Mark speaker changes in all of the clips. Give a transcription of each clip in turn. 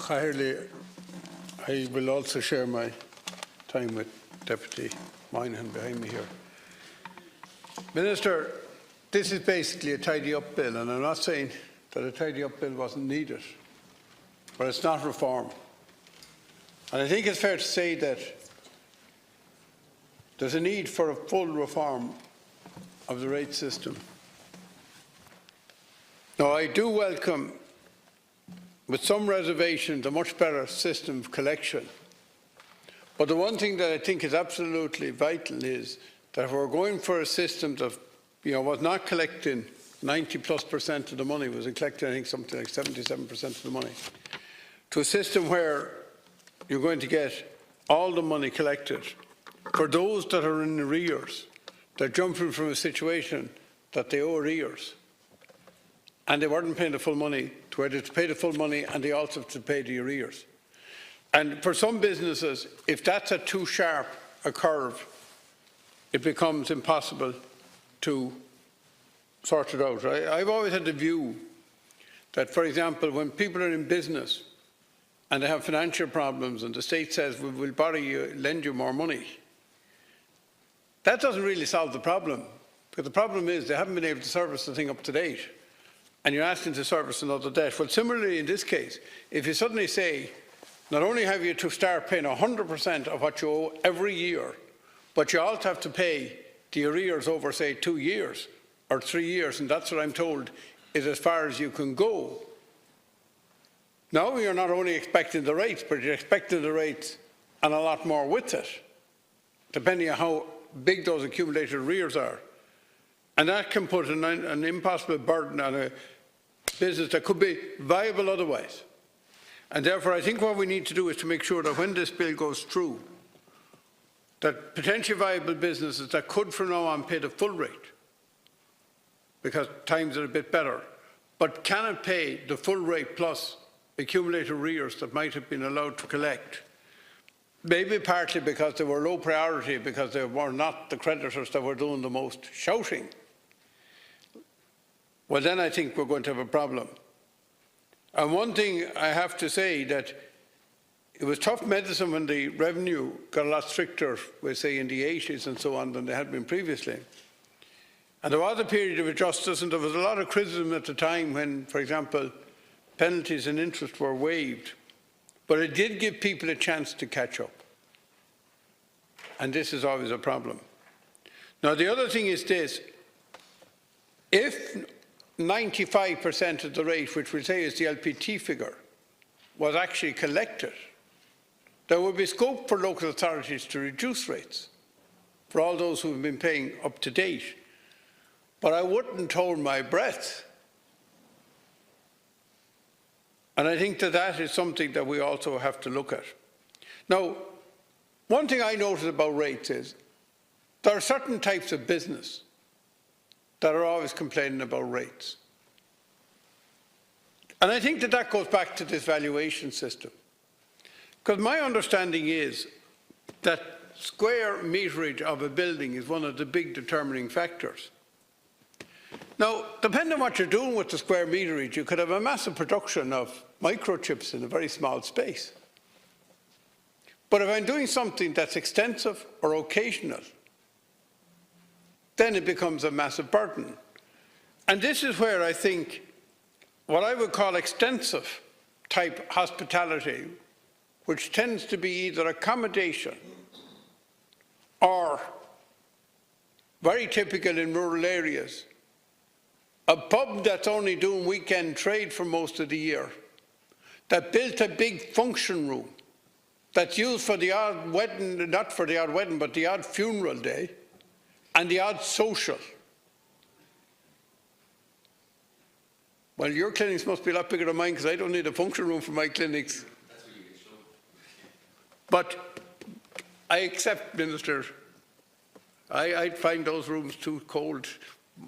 Speaker 1: Chairley, I will also share my time with Deputy Moynihan behind me here. Minister, this is basically a tidy-up bill, and I'm not saying that a tidy-up bill wasn't needed, but it's not reform. And I think it's fair to say that there's a need for a full reform of the rate system. Now, I do welcome, with some reservations, a much better system of collection. But the one thing that I think is absolutely vital is that if we're going for a system that was not collecting 90+% of the money, was collecting, I think, something like 77% of the money, to a system where you're going to get all the money collected for those that are in arrears. They're jumping from a situation that they owe arrears, and they weren't paying the full money, to where they have to pay the full money and they also have to pay the arrears. And for some businesses, if that's at too sharp a curve, it becomes impossible to sort it out. I've always had the view that, for example, when people are in business and they have financial problems and the state says, we'll borrow you, lend you more money, that doesn't really solve the problem, because the problem is they haven't been able to service the thing up to date, and you're asking to service another debt. Well, similarly in this case, if you suddenly say, not only have you to start paying 100% of what you owe every year, but you also have to pay the arrears over, say, 2 years or 3 years, and that's what I'm told is as far as you can go. Now you're not only expecting the rates, but you're expecting the rates and a lot more with it, depending on how big those accumulated arrears are. And that can put an impossible burden on a business that could be viable otherwise. And therefore, I think what we need to do is to make sure that when this bill goes through, that potentially viable businesses that could from now on pay the full rate, because times are a bit better, but cannot pay the full rate plus accumulated arrears that might have been allowed to collect, maybe partly because they were low priority, because they were not the creditors that were doing the most shouting, well then I think we're going to have a problem. And one thing I have to say, that it was tough medicine when the revenue got a lot stricter, we say in the 80s and so on, than they had been previously. And there was a period of injustice, and there was a lot of criticism at the time when, for example, penalties and interest were waived. But it did give people a chance to catch up. And this is always a problem. Now, the other thing is this. If 95% of the rate, which we say is the LPT figure, was actually collected, there would be scope for local authorities to reduce rates for all those who have been paying up to date. But I wouldn't hold my breath. And I think that that is something that we also have to look at. Now, one thing I notice about rates is there are certain types of business that are always complaining about rates. And I think that that goes back to this valuation system. Because my understanding is that square meterage of a building is one of the big determining factors. Now, depending on what you're doing with the square meterage, you could have a massive production of microchips in a very small space. But if I'm doing something that's extensive or occasional, then it becomes a massive burden. And this is where I think what I would call extensive type hospitality, which tends to be either accommodation or, very typical in rural areas, a pub that's only doing weekend trade for most of the year, that built a big function room that's used for the odd wedding, not for the odd wedding, but the odd funeral day, and the odd social. Well, your clinics must be a lot bigger than mine, because I don't need a function room for my clinics. But I accept, Minister, I'd find those rooms too cold.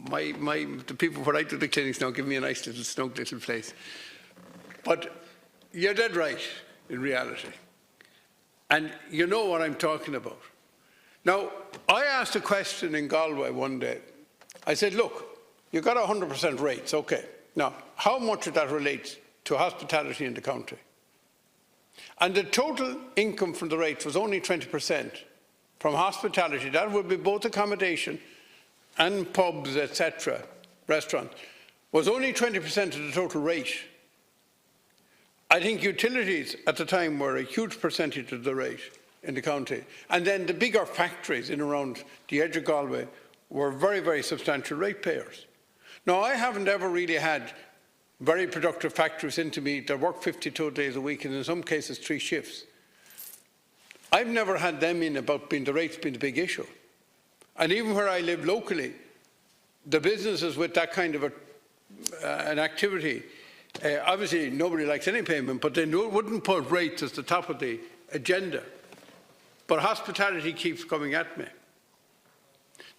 Speaker 1: The people where I do the clinics now give me a nice little snug little place. But you're dead right, in reality. And you know what I'm talking about. Now, I asked a question in Galway one day. I said, look, you've got 100% rates, okay. Now, how much of that relates to hospitality in the county? And the total income from the rates was only 20%. From hospitality, that would be both accommodation and pubs, etc., restaurants, was only 20% of the total rate. I think utilities at the time were a huge percentage of the rate in the county. And then the bigger factories in around the edge of Galway were very, very substantial ratepayers. Now, I haven't ever really had very productive factories into me that work 52 days a week and in some cases 3 shifts. I've never had them in about the rates being the big issue. And even where I live locally, the businesses with that kind of an activity, obviously nobody likes any payment, but they wouldn't put rates as the top of the agenda. But hospitality keeps coming at me.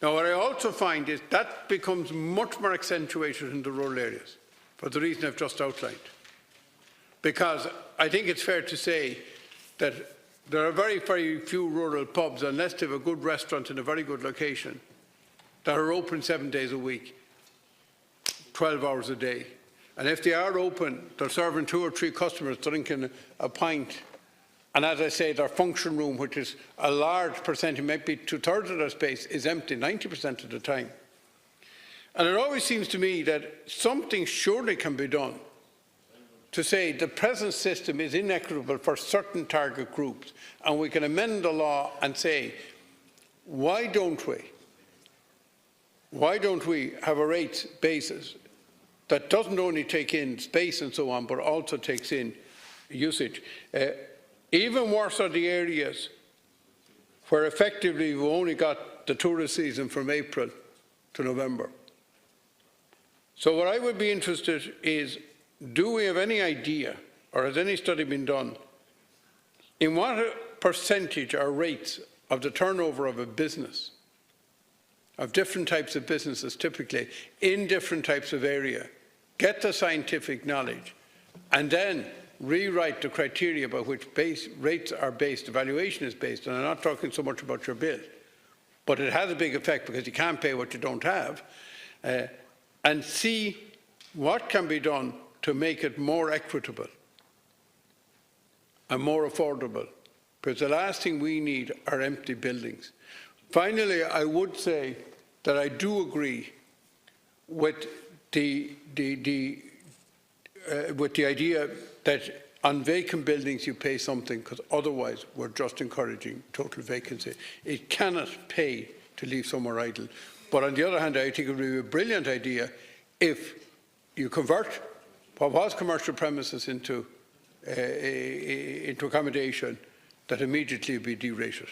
Speaker 1: Now, what I also find is that becomes much more accentuated in the rural areas, for the reason I've just outlined. Because I think it's fair to say that there are very, very few rural pubs, unless they have a good restaurant in a very good location, that are open 7 days a week, 12 hours a day. And if they are open, they're serving 2 or 3 customers drinking a pint. And as I say, their function room, which is a large percentage, maybe 2/3 of their space, is empty 90% of the time. And it always seems to me that something surely can be done to say the present system is inequitable for certain target groups, and we can amend the law and say, why don't we have a rates basis that doesn't only take in space and so on, but also takes in usage? Even worse are the areas where effectively we've only got the tourist season from April to November. So what I would be interested is, do we have any idea, or has any study been done, in what percentage are rates of the turnover of a business, of different types of businesses typically, in different types of area, get the scientific knowledge, and then rewrite the criteria by which rates are based, evaluation is based, and I'm not talking so much about your bill, but it has a big effect because you can't pay what you don't have, and see what can be done to make it more equitable and more affordable, because the last thing we need are empty buildings. Finally, I would say that I do agree with the idea that on vacant buildings you pay something, because otherwise we're just encouraging total vacancy. It cannot pay to leave somewhere idle. But on the other hand, I think it would be a brilliant idea if you convert what was commercial premises into accommodation, that immediately be derated.